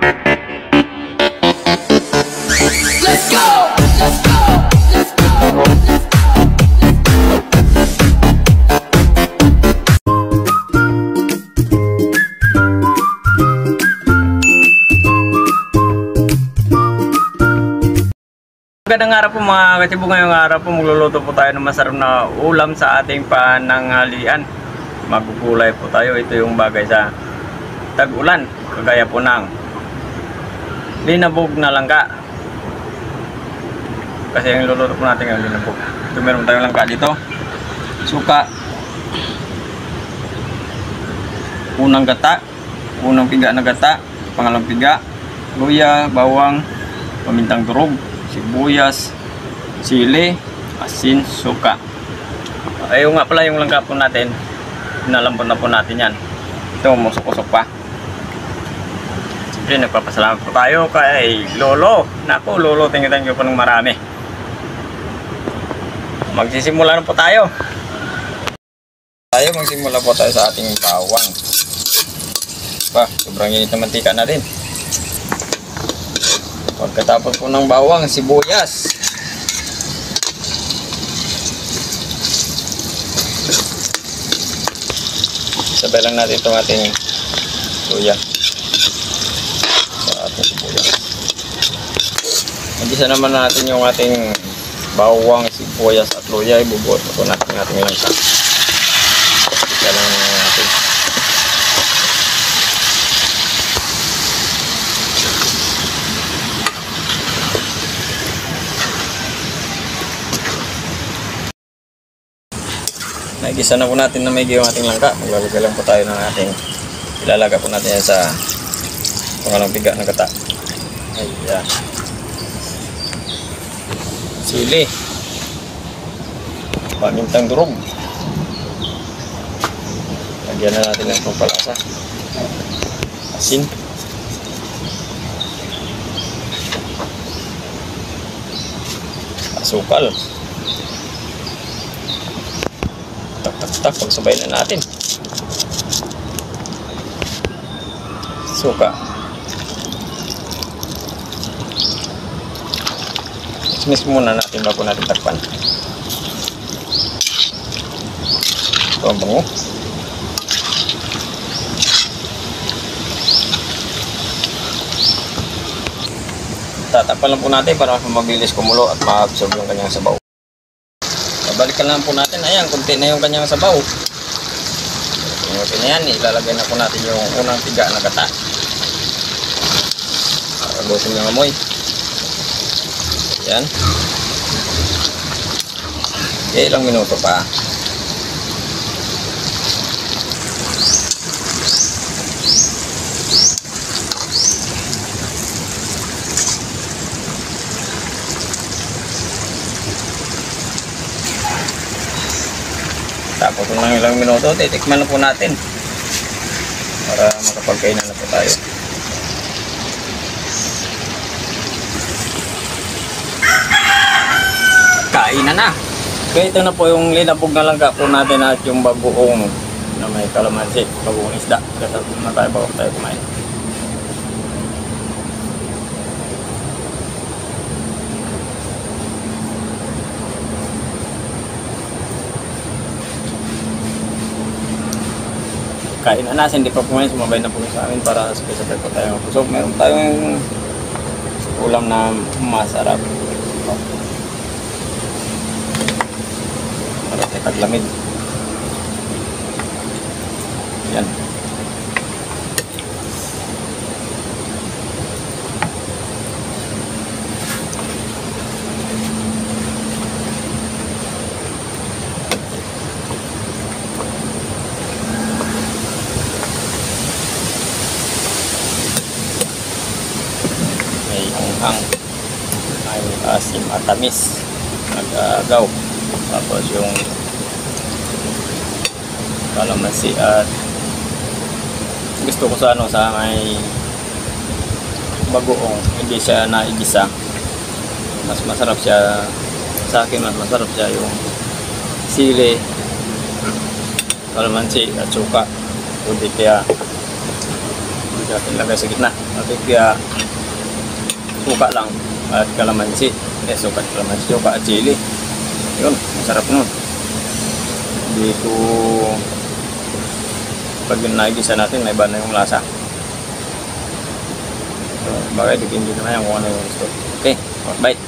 Let's go! Let's go! Let's go! Magandang araw po mga katibo. Ngayong araw po magluluto po tayo ng masarap na ulam sa ating pananghalian. Magugulay po tayo. Ito yung bagay sa tag-ulan, kagaya po ng linabog na langka. Kasi yung luluto po natin ngayon linabog. Ito meron tayong langka dito, suka, unang gata, unang piga na gata, pangalang piga, luya, bawang, pamintang durog, sibuyas, sili, asin, suka. Ayun nga pala yung langka po natin. Nalambot na po natin yan. Ito, musok-usok pa. Siyempre, nagpapasalamat po tayo kay Lolo. Naku, Lolo, thank you po ng marami. Magsisimula na po tayo. Magsimula po tayo sa ating bawang. Sobrang init na mantika na din. Pagkatapos po ng bawang, sibuyas. Sabay lang natin itong ating luya sa ating sibuyas. Magisa naman natin yung ating bawang, sibuyas at luya. Ibubuot po natin yung ating langka. Isa lang natin. Nagisa na po natin na may yung ating langka. Maglalagay lang po tayo ng ating ilalaga po natin yan sa pangalang piga na gata. Ayan. Sili, pamintang durog, lagyan na natin ng pampalasa, asin, asukal. Tak, pagsabay na natin. Suka. Mix muna natin bago natin takpan. Ito ang bango. Tatakpan lang po natin para mabilis kumulo at ma-absorb yung kanyang sabaw. Balikan lang po natin. Ayan, kunti na yung kanyang sabaw. Okay na yan. Ilalagay na po natin yung unang piga na gata. Agusin yung amoy. Ayan. Okay, ilang minuto pa. Tapos ng ilang minuto, titikman na po natin para makapagkainan na po tayo. Kainan na! Okay, ito na po yung linabog na langka po natin at yung bagoong na may kalamansi, bagoong isda. Kasapos na tayo bago tayo kumain. Kain na nasa, hindi pa po ngayon, sumabay na po sa amin para sabay-sabay po tayo magpusok. Meron tayong ulam na masarap. Para tayo taglamig. Yan. May asim at tamis, nag-agaw. Tapos yung kalamansi at gusto ko sa sa may bagoong, hindi siya naigisa. Mas masarap siya sa akin, mas masarap siya yung sili, kalamansi at suka. Kundi kaya Hindi natin lagay sa gitna. At kaya suka lang at kalamansi. Suka at kalamansi, suka at chili. Yun, masarap nun. Dito, pag yun nagisa natin, may iba na yung lasa. So, bagay, dipindi na yan kung ano yung gusto. Okay, bite.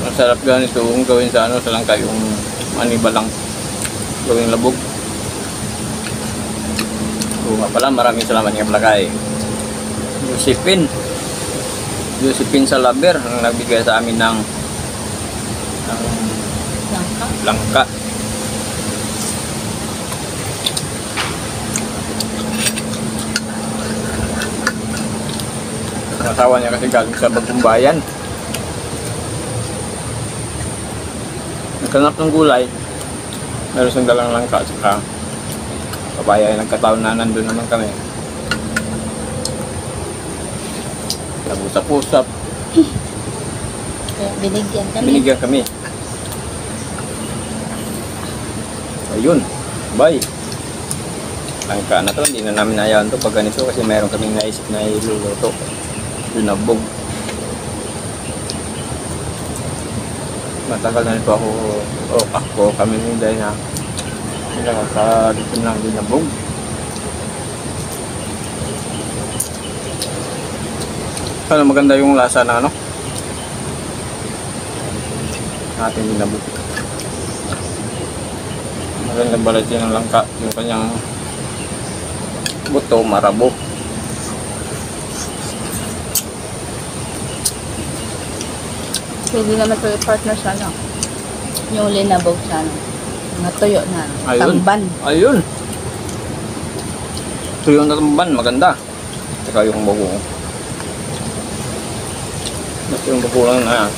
Masarap ganito kung gawin sa ano, sa langka yung manibalang gawing labog. So nga pala, maraming salamat nga pala kay Josephine Salaber ang nagbigay sa amin ng langka. Ang asawa niya kasi galing sa Bagong Bayan. Nagkanap ng gulay, meron siyang dalang langka at saka papaya. Nagkataon na nandun naman kami. Nag-usap-usap. Kaya binigyan kami. Ayun, bye. Langka na to, hindi na namin ayawan to pag ganito kasi meron kaming naisip na iluluto. Lunabog. Matagal na nito ako kami nila na dito lang lunabog. Sana maganda yung lasa na ano ating lunabog. Maganda balati ng langka, yung kanyang buto marabo. Pwede naman ito i-partner sa ano. Yung linabog sa ano. Mga tuyo na. Ayun. Tamban. Ayun. Ito yung tamban, maganda. Saka yung bago. Basta yung bago lang na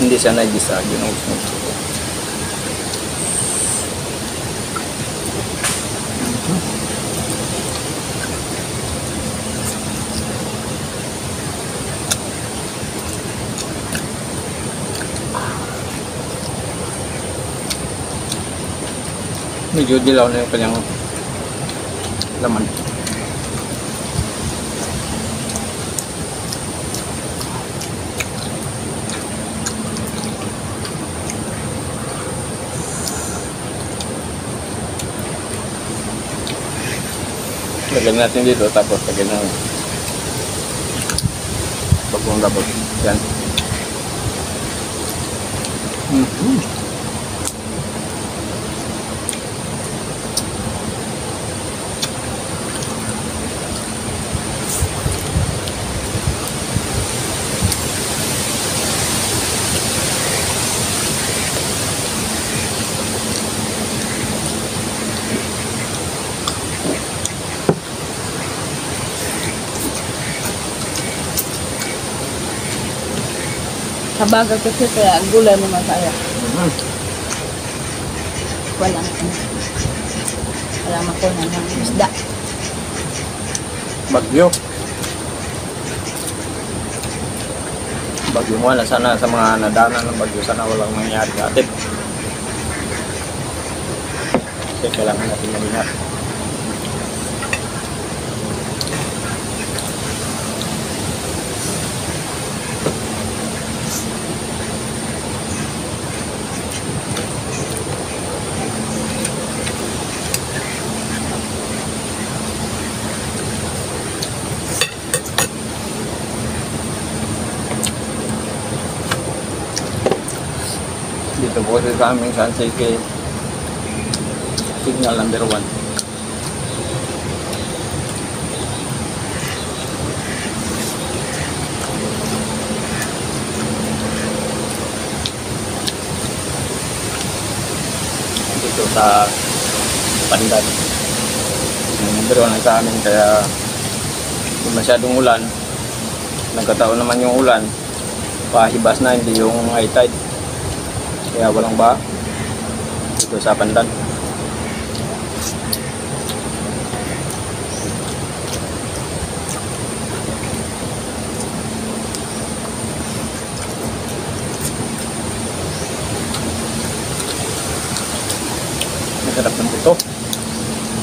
hindi siya nagisa. Yun ang gusto ko. Medyo dilaw na yung kanyang laman. Lagyan natin dito tapos lagyan ng bagong labog. Yan. Kabagal kasi kaya ang gulay mo masaya. Walang makunan ng isda. Bagyo. Bagyo mo na sana sa mga nadana ng bagyo, sana walang mangyari natin. Kasi kailangan natin mag-ingat. Dito po sa aming San Sige signal number 1. Dito sa Pandan. Number 1 sa amin kaya kung masyadong ulan, nagkataon naman yung ulan, pahibas na, hindi yung high tide. Kaya walang ba dito sa Pandan.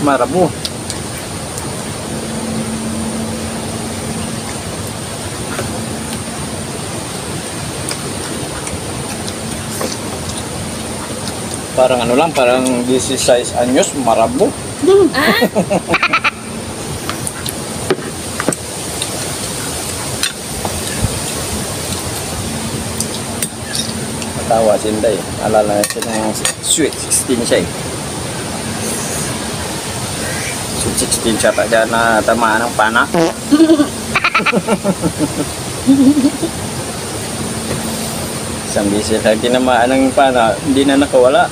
Marabo. Parang ano lang, parang 16 anyos, marabo. Matawa si Inday. Alala na siya ng sweet 16 siya eh. Sweet 16 siya pa dyan na tamaan ng pana. Isang beses na tinamaan ng pana, hindi na nakawala.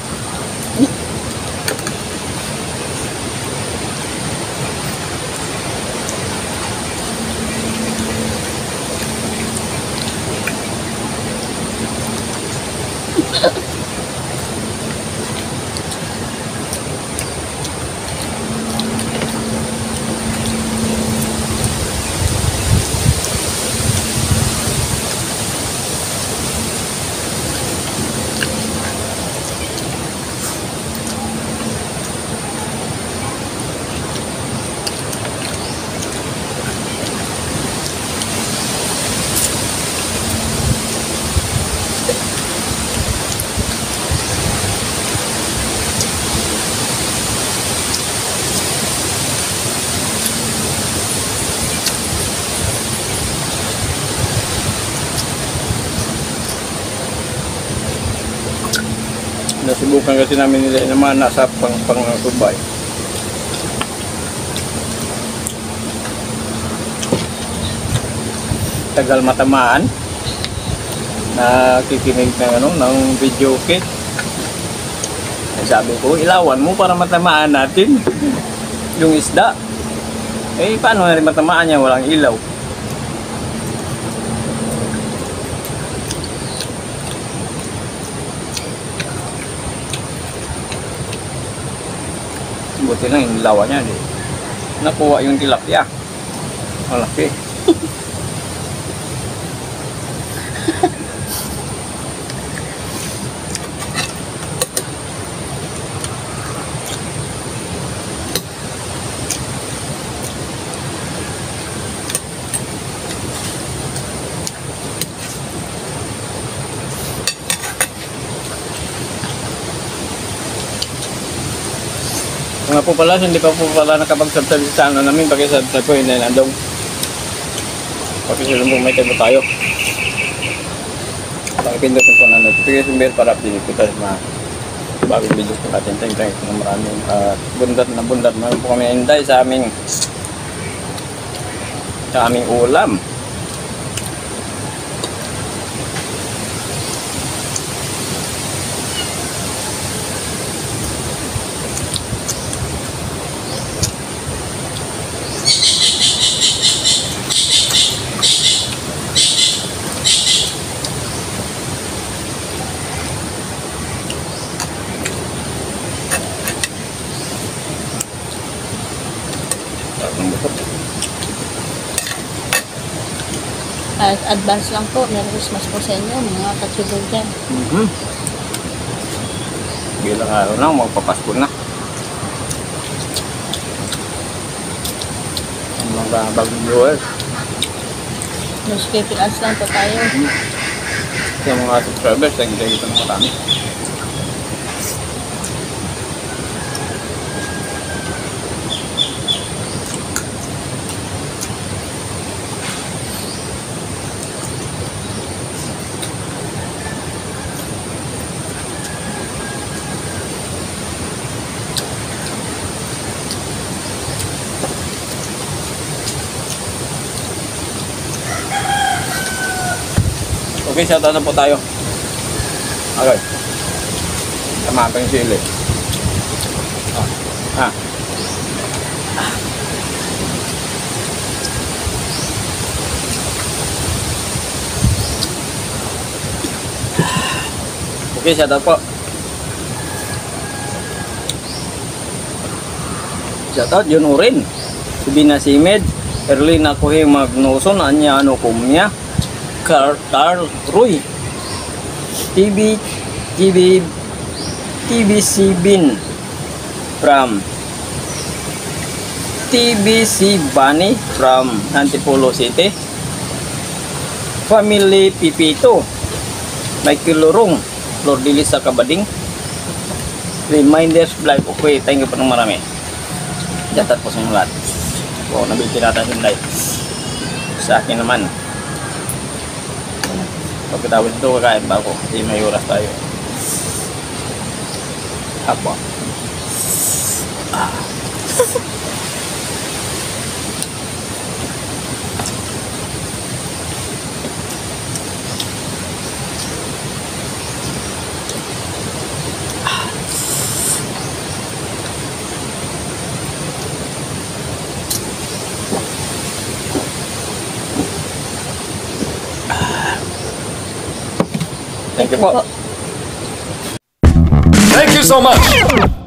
Nasubukan kasi namin nila naman nasa pang-subay. Tagal matamaan. Nakikinig ng ng video kit. Sabi ko, ilawan mo para matamaan natin yung isda. Eh, paano na rin matamaan niya? Walang ilaw. Buti lang yung lawa niya. Nakuha yung tilapia. Malaki. Nga po pala, hindi pa po pala nakapag-subscribe sa channel namin. Paki-subscribe po, hindi nandong. Paki-subscribe po, may tayo tayo. Paki-pindutin po na notification bell para update po tayo sa mga bagong videos po natin. Thank you na maraming bundat na po kami hinday sa aming ulam. Advance lang po. Merry Christmas po sa inyo, mga katsibol dyan. Bilang araw na, magpapasko na. Ang mga bagong viewers. News KPS lang po tayo. Yung mga subscribers, nagigay ito ng marami. Okay, shoutout na po tayo. Okay. Tama pa yung sili. Okay, shoutout po. Shoutout, yun urin. Subina Simed, Erlina Kuhe Magnoson, Anya Ano Kumya, Carl Roy, TBC Bin from TBC Bunny from Antipolo City. Family Pipito. Michael Lorong. Lordilis sa Kabading. Reminders Vlog. Okay, thank you po ng marami. Jatat po sa inyo lahat. Wow, nabiti natin yung light. Sa akin naman. Pagkatapos ito, kakain ba ako? Hindi may oras tayo. Apo. Thank you po. Thank you so much.